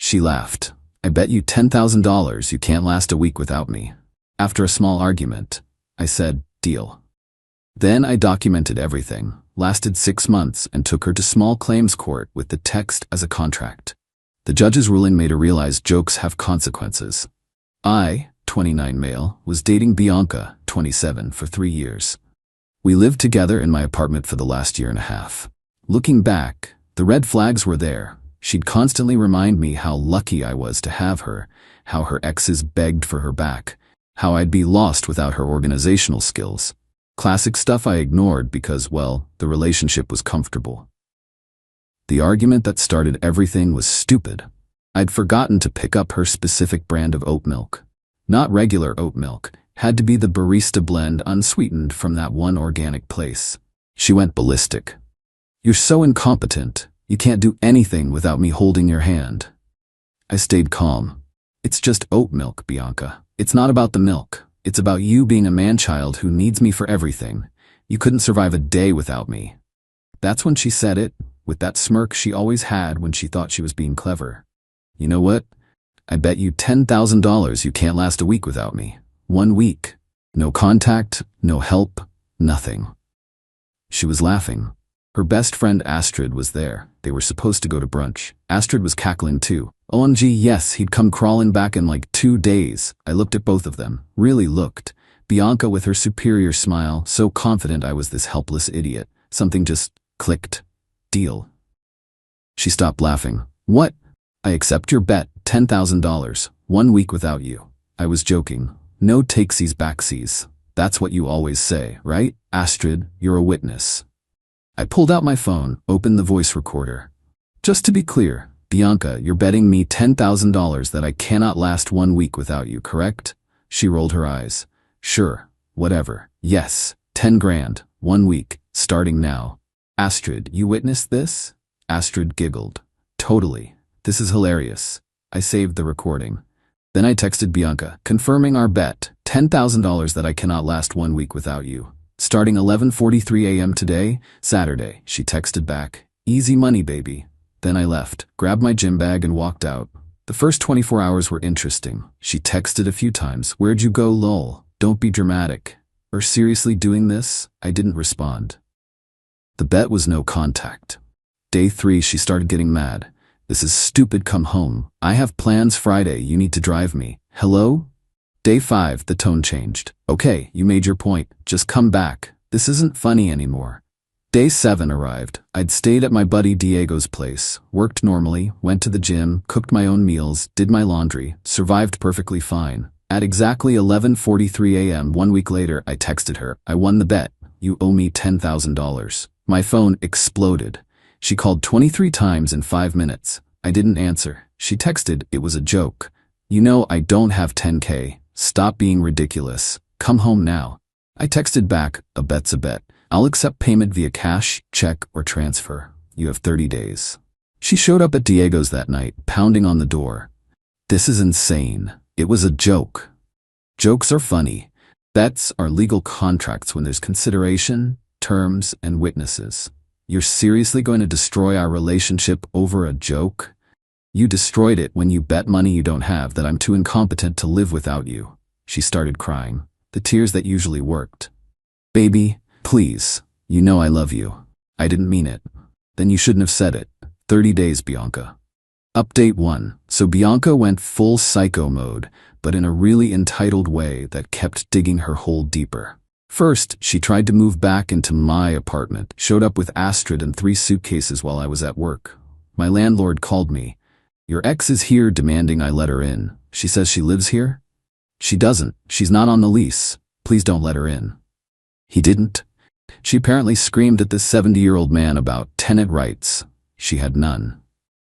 She laughed. I bet you $10,000 you can't last a week without me. After a small argument, I said, deal. Then I documented everything, lasted 6 months, and took her to small claims court with the text as a contract. The judge's ruling made her realize jokes have consequences. I, 29 male, was dating Bianca, 27, for 3 years. We lived together in my apartment for the last year and a half. Looking back, the red flags were there. She'd constantly remind me how lucky I was to have her, how her exes begged for her back, how I'd be lost without her organizational skills. Classic stuff I ignored because, well, the relationship was comfortable. The argument that started everything was stupid. I'd forgotten to pick up her specific brand of oat milk. Not regular oat milk, had to be the barista blend unsweetened from that one organic place. She went ballistic. You're so incompetent, you can't do anything without me holding your hand. I stayed calm. It's just oat milk, Bianca. It's not about the milk. It's about you being a man-child who needs me for everything. You couldn't survive a day without me. That's when she said it, with that smirk she always had when she thought she was being clever. You know what? I bet you $10,000 you can't last a week without me. 1 week. No contact, no help, nothing. She was laughing. Her best friend Astrid was there. They were supposed to go to brunch. Astrid was cackling too. OMG, yes, he'd come crawling back in like 2 days. I looked at both of them. Really looked. Bianca with her superior smile, so confident I was this helpless idiot. Something just clicked. Deal. She stopped laughing. What? I accept your bet, $10,000. 1 week without you. I was joking. No takesies backsies. That's what you always say, right? Astrid, you're a witness. I pulled out my phone, opened the voice recorder. Just to be clear, Bianca, you're betting me $10,000 that I cannot last 1 week without you, correct? She rolled her eyes. Sure, whatever. Yes, 10 grand, 1 week, starting now. Astrid, you witnessed this? Astrid giggled. Totally. This is hilarious. I saved the recording. Then I texted Bianca, confirming our bet, $10,000 that I cannot last 1 week without you. Starting 11:43 a.m. today, Saturday, she texted back, easy money, baby. Then I left, grabbed my gym bag and walked out. The first 24 hours were interesting. She texted a few times, where'd you go, lol? Don't be dramatic. Or seriously doing this? I didn't respond. The bet was no contact. Day 3, she started getting mad. This is stupid, come home. I have plans Friday, you need to drive me. Hello? Day 5, the tone changed. Okay, you made your point. Just come back. This isn't funny anymore. Day 7 arrived. I'd stayed at my buddy Diego's place, worked normally, went to the gym, cooked my own meals, did my laundry, survived perfectly fine. At exactly 11:43 a.m. 1 week later, I texted her. I won the bet. You owe me $10,000. My phone exploded. She called 23 times in 5 minutes. I didn't answer. She texted, it was a joke. You know I don't have 10K. Stop being ridiculous. Come home now. I texted back, a bet's a bet. I'll accept payment via cash, check, or transfer. You have 30 days. She showed up at Diego's that night, pounding on the door. This is insane. It was a joke. Jokes are funny. Bets are legal contracts when there's consideration, terms, and witnesses. You're seriously going to destroy our relationship over a joke? You destroyed it when you bet money you don't have that I'm too incompetent to live without you. She started crying, the tears that usually worked. Baby, please, you know I love you. I didn't mean it. Then you shouldn't have said it. 30 days, Bianca. Update 1. So Bianca went full psycho mode, but in a really entitled way that kept digging her hole deeper. First, she tried to move back into my apartment, showed up with Astrid and 3 suitcases while I was at work. My landlord called me. Your ex is here demanding I let her in. She says she lives here? She doesn't. She's not on the lease. Please don't let her in. He didn't. She apparently screamed at this 70-year-old man about tenant rights. She had none.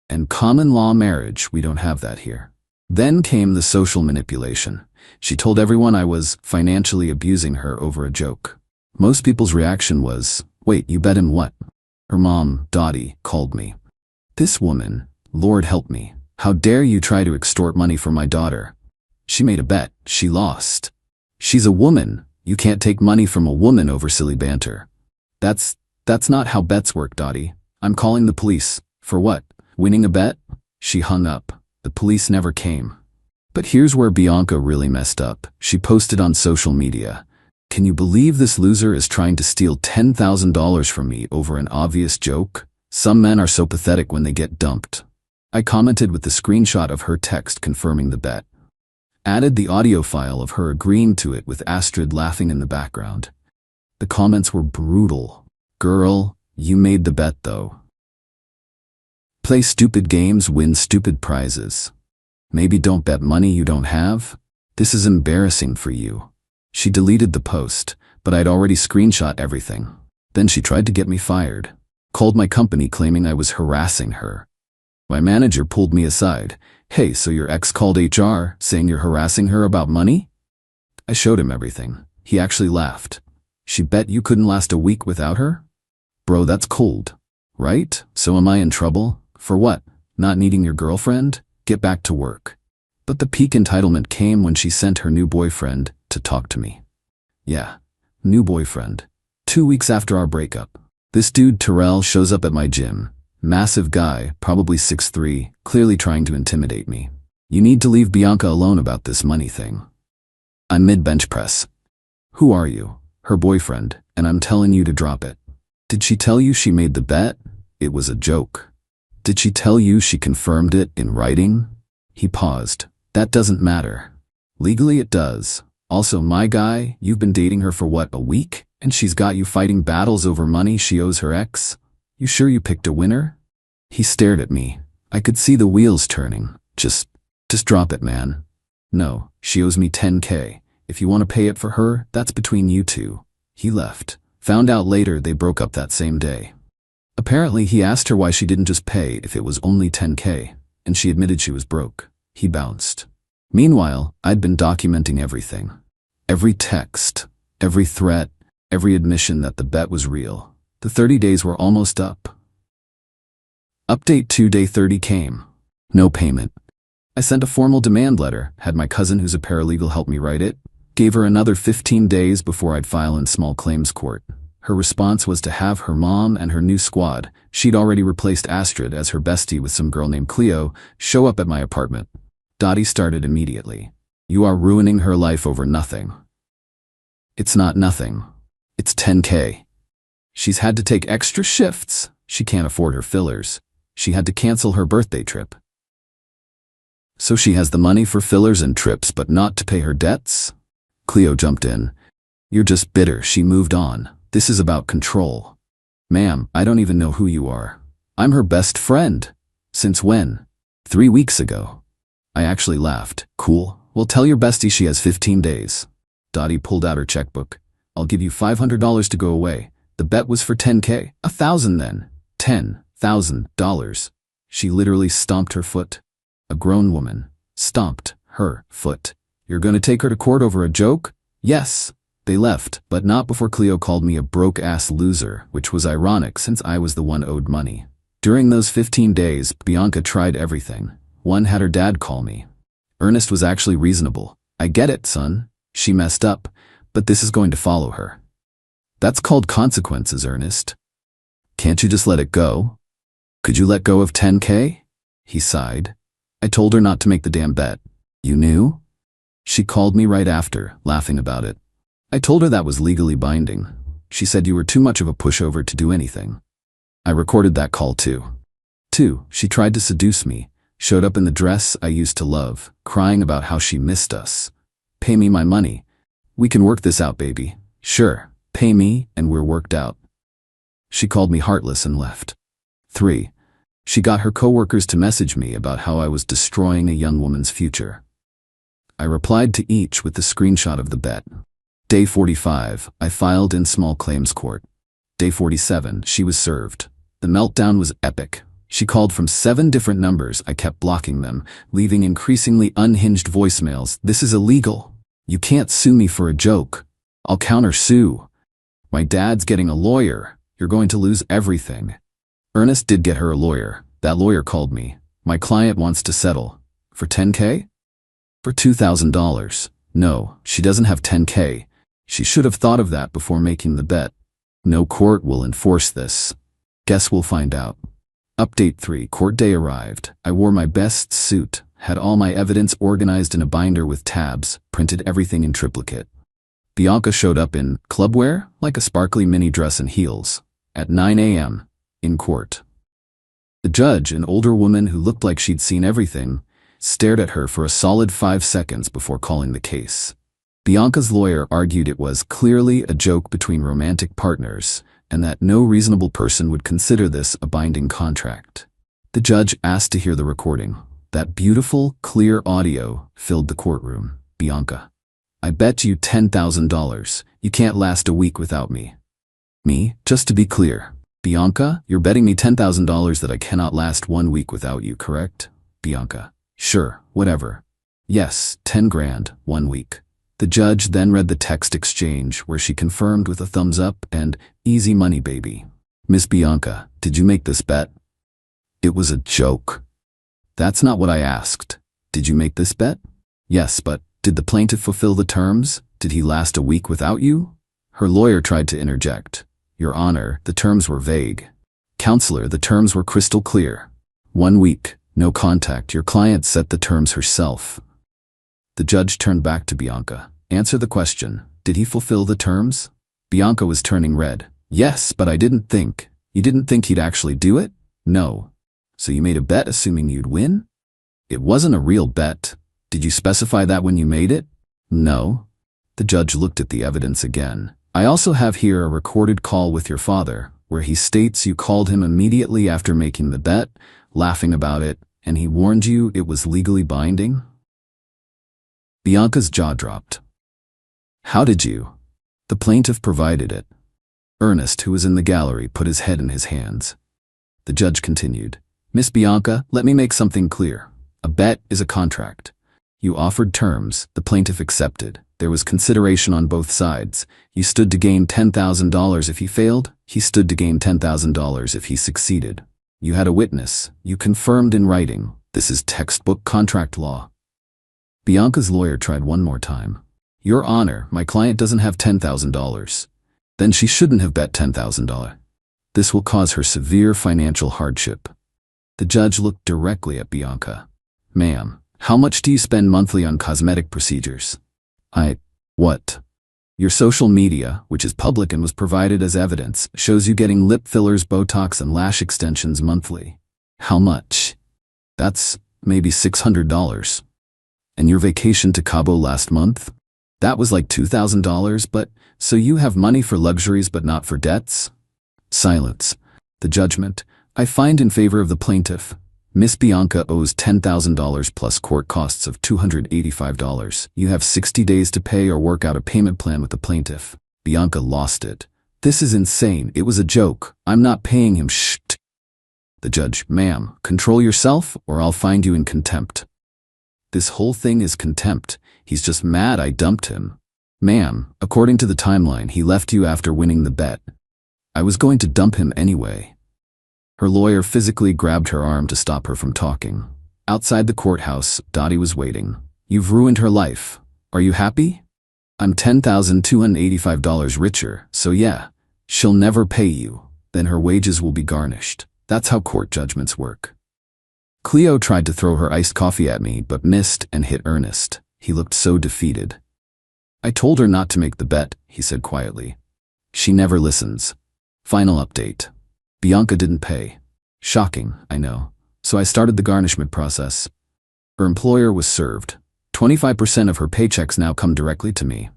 And common law marriage, we don't have that here. Then came the social manipulation. She told everyone I was financially abusing her over a joke. Most people's reaction was, wait, you bet him what? Her mom, Dottie, called me. This woman, Lord help me, how dare you try to extort money from my daughter? She made a bet, she lost. She's a woman, you can't take money from a woman over silly banter. That's not how bets work, Dottie. I'm calling the police. For what? Winning a bet? She hung up. The police never came. But here's where Bianca really messed up. She posted on social media, "Can you believe this loser is trying to steal $10,000 from me over an obvious joke? Some men are so pathetic when they get dumped." I commented with the screenshot of her text confirming the bet. Added the audio file of her agreeing to it with Astrid laughing in the background. The comments were brutal. "Girl, you made the bet though. Play stupid games, win stupid prizes. Maybe don't bet money you don't have. This is embarrassing for you." She deleted the post, but I'd already screenshot everything. Then she tried to get me fired. Called my company claiming I was harassing her. My manager pulled me aside. "Hey, so your ex called HR saying you're harassing her about money?" I showed him everything. He actually laughed. "She bet you couldn't last a week without her? Bro, that's cold. Right? So am I in trouble? For what? Not needing your girlfriend? Get back to work." But the peak entitlement came when she sent her new boyfriend to talk to me. Yeah, new boyfriend. 2 weeks after our breakup. This dude Terrell shows up at my gym. Massive guy, probably 6'3", clearly trying to intimidate me. "You need to leave Bianca alone about this money thing." I'm mid-bench press. "Who are you?" "Her boyfriend, and I'm telling you to drop it." "Did she tell you she made the bet? It was a joke." "Did she tell you she confirmed it in writing?" He paused. "That doesn't matter. Legally it does. Also, my guy, you've been dating her for what, a week? And she's got you fighting battles over money she owes her ex? You sure you picked a winner?" He stared at me. I could see the wheels turning. Just drop it, man." "No, she owes me $10K. If you want to pay it for her, that's between you two." He left. Found out later they broke up that same day. Apparently he asked her why she didn't just pay if it was only $10K, and she admitted she was broke. He bounced. Meanwhile, I'd been documenting everything. Every text, every threat, every admission that the bet was real. The 30 days were almost up. Update 2, day 30 came. No payment. I sent a formal demand letter, had my cousin who's a paralegal help me write it, gave her another 15 days before I'd file in small claims court. Her response was to have her mom and her new squad, she'd already replaced Astrid as her bestie with some girl named Cleo, show up at my apartment. Dottie started immediately. "You are ruining her life over nothing." "It's not nothing. It's $10K. She's had to take extra shifts. She can't afford her fillers. She had to cancel her birthday trip. So she has the money for fillers and trips but not to pay her debts?" Cleo jumped in. "You're just bitter she moved on. This is about control." "Ma'am, I don't even know who you are. I'm her best friend." "Since when?" 3 weeks ago." I actually laughed. "Cool. Well, tell your bestie she has 15 days. Dottie pulled out her checkbook. "I'll give you $500 to go away. The bet was for $10K. 1,000 then. $10,000. She literally stomped her foot. A grown woman. Stomped her foot. "You're gonna take her to court over a joke?" "Yes." They left, but not before Cleo called me a broke-ass loser, which was ironic since I was the one owed money. During those 15 days, Bianca tried everything. One had her dad call me. Ernest was actually reasonable. "I get it, son. She messed up, but this is going to follow her." "That's called consequences, Ernest. Can't you just let it go? Could you let go of 10K? He sighed. "I told her not to make the damn bet." "You knew?" "She called me right after, laughing about it. I told her that was legally binding. She said you were too much of a pushover to do anything." I recorded that call too. 2. She tried to seduce me, showed up in the dress I used to love, crying about how she missed us. "Pay me my money. We can work this out, baby." "Sure, pay me and we're worked out." She called me heartless and left. 3. She got her coworkers to message me about how I was destroying a young woman's future. I replied to each with the screenshot of the bet. Day 45, I filed in small claims court. Day 47, she was served. The meltdown was epic. She called from 7 different numbers. I kept blocking them, leaving increasingly unhinged voicemails. "This is illegal. You can't sue me for a joke. I'll counter-sue. My dad's getting a lawyer. You're going to lose everything." Ernest did get her a lawyer. That lawyer called me. "My client wants to settle." "For 10K? For $2,000. "No, she doesn't have 10K. She should have thought of that before making the bet. No court will enforce this. Guess we'll find out." Update 3, court day arrived. I wore my best suit. had all my evidence organized in a binder with tabs, printed everything in triplicate. Bianca showed up in clubwear, like a sparkly mini dress and heels, at 9 a.m. in court. The judge, an older woman who looked like she'd seen everything, stared at her for a solid 5 seconds before calling the case. Bianca's lawyer argued it was clearly a joke between romantic partners and that no reasonable person would consider this a binding contract. The judge asked to hear the recording. That beautiful, clear audio filled the courtroom. Bianca, I bet you $10,000 you can't last a week without me. Me, just to be clear. Bianca, you're betting me $10,000 that I cannot last 1 week without you, correct? Bianca, sure, whatever. Yes, 10 grand, 1 week. The judge then read the text exchange where she confirmed with a thumbs up and easy money, baby. Miss Bianca, did you make this bet? It was a joke. That's not what I asked. Did you make this bet? Yes, but did the plaintiff fulfill the terms? Did he last a week without you? Her lawyer tried to interject. Your Honor, the terms were vague. Counselor, the terms were crystal clear. 1 week, no contact. Your client set the terms herself. The judge turned back to Bianca. Answer the question. Did he fulfill the terms? Bianca was turning red. Yes, but I didn't think. You didn't think he'd actually do it? No. So you made a bet assuming you'd win? It wasn't a real bet. Did you specify that when you made it? No. The judge looked at the evidence again. I also have here a recorded call with your father, where he states you called him immediately after making the bet, laughing about it, and he warned you it was legally binding? Bianca's jaw dropped. How did you? The plaintiff provided it. Ernest, who was in the gallery, put his head in his hands. The judge continued. Miss Bianca, let me make something clear. A bet is a contract. You offered terms, the plaintiff accepted. There was consideration on both sides. You stood to gain $10,000 if he failed. He stood to gain $10,000 if he succeeded. You had a witness. You confirmed in writing. This is textbook contract law. Bianca's lawyer tried one more time. Your Honor, my client doesn't have $10,000. Then she shouldn't have bet $10,000. This will cause her severe financial hardship. The judge looked directly at Bianca. Ma'am, how much do you spend monthly on cosmetic procedures? What? Your social media, which is public and was provided as evidence, shows you getting lip fillers, Botox, and lash extensions monthly. How much? That's maybe $600. And your vacation to Cabo last month? That was like $2,000, but so you have money for luxuries but not for debts? Silence. The judgment. I find in favor of the plaintiff. Miss Bianca owes $10,000 plus court costs of $285. You have 60 days to pay or work out a payment plan with the plaintiff. Bianca lost it. This is insane. It was a joke. I'm not paying him. Shh. The judge. Ma'am, control yourself or I'll find you in contempt. This whole thing is contempt. He's just mad I dumped him. Ma'am, according to the timeline, he left you after winning the bet. I was going to dump him anyway. Her lawyer physically grabbed her arm to stop her from talking. Outside the courthouse, Dottie was waiting. You've ruined her life. Are you happy? I'm $10,285 richer, so yeah, she'll never pay you. Then her wages will be garnished. That's how court judgments work. Cleo tried to throw her iced coffee at me, but missed and hit Ernest. He looked so defeated. I told her not to make the bet, he said quietly. She never listens. Final update. Bianca didn't pay. Shocking, I know. So I started the garnishment process. Her employer was served. 25% of her paychecks now come directly to me.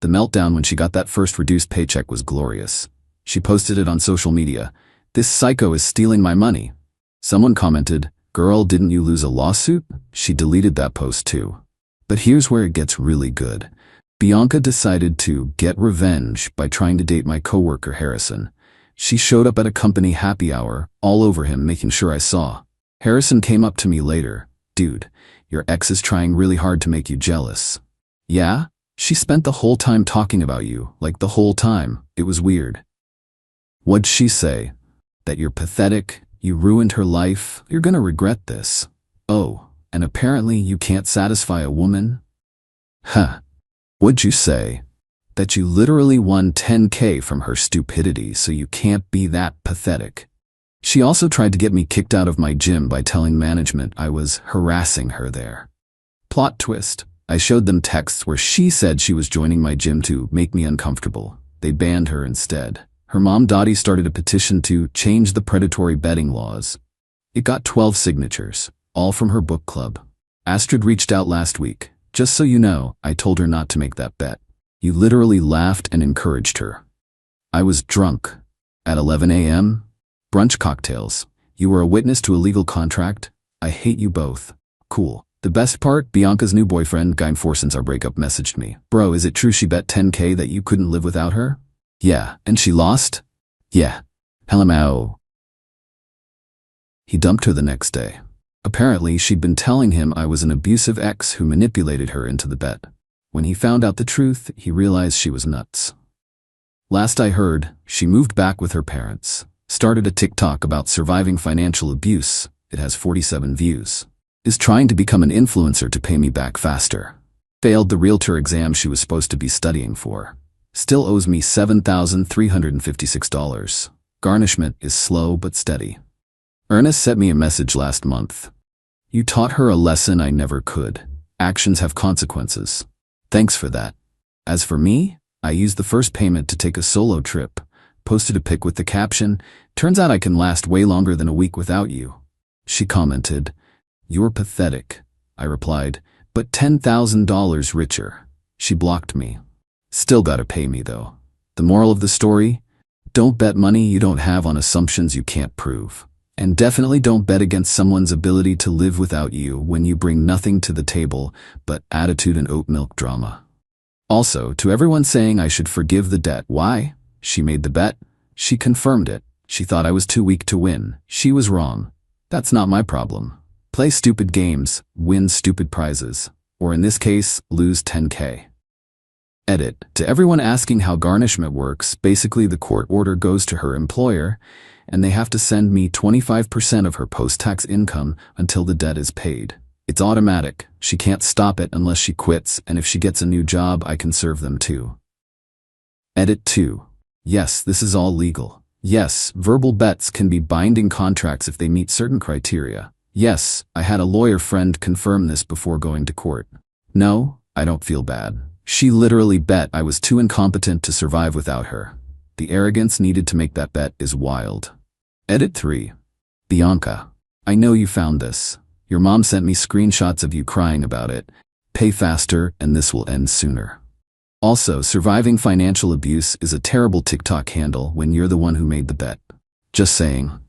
The meltdown when she got that first reduced paycheck was glorious. She posted it on social media. This psycho is stealing my money. Someone commented, girl, didn't you lose a lawsuit? She deleted that post too. But here's where it gets really good. Bianca decided to get revenge by trying to date my coworker Harrison. She showed up at a company happy hour, all over him, making sure I saw. Harrison came up to me later. Dude, your ex is trying really hard to make you jealous. Yeah? She spent the whole time talking about you, like the whole time. It was weird. What'd she say? That you're pathetic, you ruined her life, you're gonna regret this. Oh, and apparently you can't satisfy a woman? Huh. What'd you say? That you literally won $10K from her stupidity, so you can't be that pathetic. She also tried to get me kicked out of my gym by telling management I was harassing her there. Plot twist. I showed them texts where she said she was joining my gym to make me uncomfortable. They banned her instead. Her mom Dottie started a petition to change the predatory betting laws. It got 12 signatures, all from her book club. Astrid reached out last week. Just so you know, I told her not to make that bet. You literally laughed and encouraged her. I was drunk. At 11 a.m.? Brunch cocktails. You were a witness to a legal contract? I hate you both. Cool. The best part, Bianca's new boyfriend, Guy since our breakup, messaged me. Bro, is it true she bet 10K that you couldn't live without her? Yeah. And she lost? Yeah. LMAO. He dumped her the next day. Apparently, she'd been telling him I was an abusive ex who manipulated her into the bet. When he found out the truth, he realized she was nuts. Last I heard, she moved back with her parents. Started a TikTok about surviving financial abuse. It has 47 views. Is trying to become an influencer to pay me back faster. Failed the realtor exam she was supposed to be studying for. Still owes me $7,356. Garnishment is slow but steady. Ernest sent me a message last month. You taught her a lesson I never could. Actions have consequences. Thanks for that. As for me, I used the first payment to take a solo trip. Posted a pic with the caption, turns out I can last way longer than a week without you. She commented, you're pathetic. I replied, but $10,000 richer. She blocked me. Still gotta pay me though. The moral of the story? Don't bet money you don't have on assumptions you can't prove. And definitely don't bet against someone's ability to live without you when you bring nothing to the table but attitude and oat milk drama. Also, to everyone saying I should forgive the debt, why? She made the bet. She confirmed it. She thought I was too weak to win. She was wrong. That's not my problem. Play stupid games, win stupid prizes. Or in this case, lose 10K. Edit. To everyone asking how garnishment works, basically the court order goes to her employer, and they have to send me 25% of her post-tax income until the debt is paid. It's automatic. She can't stop it unless she quits, and if she gets a new job, I can serve them too. Edit 2. Yes, this is all legal. Yes, verbal bets can be binding contracts if they meet certain criteria. Yes, I had a lawyer friend confirm this before going to court. No, I don't feel bad. She literally bet I was too incompetent to survive without her. The arrogance needed to make that bet is wild. Edit 3. Bianca. I know you found this. Your mom sent me screenshots of you crying about it. Pay faster and this will end sooner. Also, surviving financial abuse is a terrible TikTok handle when you're the one who made the bet. Just saying.